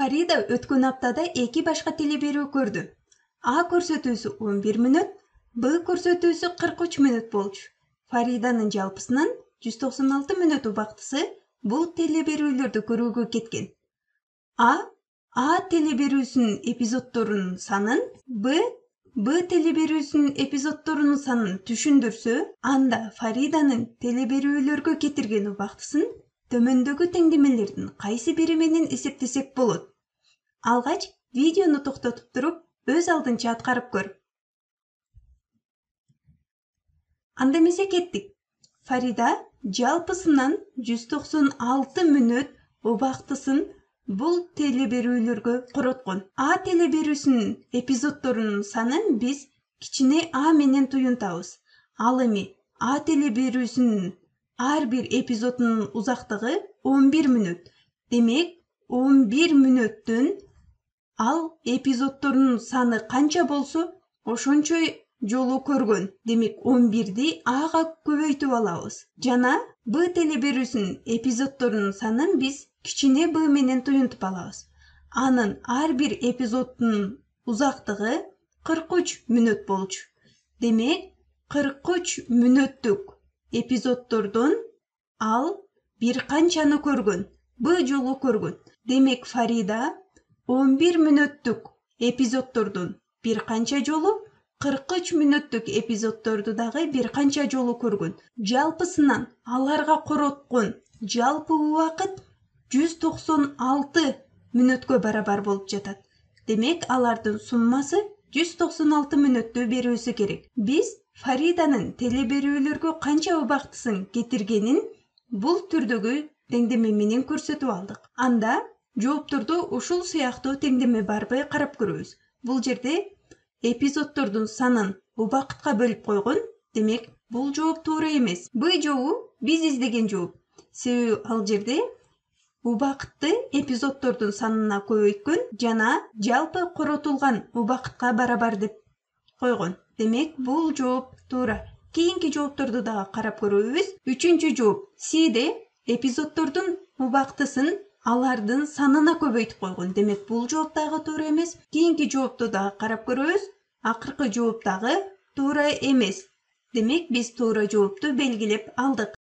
Фарида өткөн аптада 2 башка телеберүү көрдү. А көрсөтүүсү 11 мүнөт, Б көрсөтүүсү 43 мүнөт болчу. Фариданын жалпысынан 196 мүнөт убактысы бул телеберүүлөрдү көрүүгө кеткен. А телеберүүсүнүн эпизоддорунун санын, Б телеберүүсүнүн эпизоддорунун санын түшүндүрсө, анда Фариданын телеберүүлөргө кетирген убактысын төмөндөгү теңдемелердин кайсы бири менен эсептесек болот? Алгач, видеону токтотуп туруп, өз алдынча аткарып көр. Анда эмесе кеттик. Фарида жалпысынан 196 мүнөт убактысын бул телеберүүлөргө короткон. А телеберүүсүнүн эпизоддорунун санын биз кичине а менен туюнтабыз. Ал эми А телеберүүсүнүн ар бир эпизодунун узактыгы 11 мүнөт. Демек, 11 мүнөттөн ал эпизоддорунун саны канча болсо, ошончо жолу көргөн. Демек, 11ди ага көбөйтүп алабыз. Жана Б телеберүүсүнүн эпизоддорунун санын биз кичине Б менен туюнтуп алабыз. Анын ар бир эпизодунун узактыгы 43 мүнөт болчу. Демек, 43 мүнөттүк эпизоддордон ал бир канчаны көргөн, Б жолу көргөн. Демек, Фарида 11 мүнөттүк эпизоддордон бир канча жолу, 43 мүнөттүк эпизоддорду дагы бир канча жолу көргөн. Жалпысынан аларга короткон жалпы убакыт 196 мүнөткө барабар болуп жатат. Демек, алардын суммасы 196 мүнөттү берүүсү керек. Биз Фариданын телеберүүлөргө канча убактысын кетиргенин бул түрдөгү теңдеме менен көрсөтүп алдык. Анда жоопторду ушул сыяктуу теңдеме барбы карап көрөбүз. Бул жерде эпизоддордун санын убакытка бөлүп койгон. Демек, бул жооп туура эмес. Б жообу биз издеген жооп. Себеби ал жерде убакытты эпизоддордун санына көбөйткөн жана жалпы коротулган убакытка барабар деп койгон. Демек, бул жооп туура. Кийинки жоопторду дагы карап көрөбүз. Үчүнчү жооп. Сиде эпизоддордун убактысын алардын санына көбөйтүп койгон. Демек, бул жооп дагы туура эмес. Кийинки жоопту дагы карап көрөбүз. Акыркы жооп дагы туура эмес. Демек, биз туура жоопту белгилеп алдык.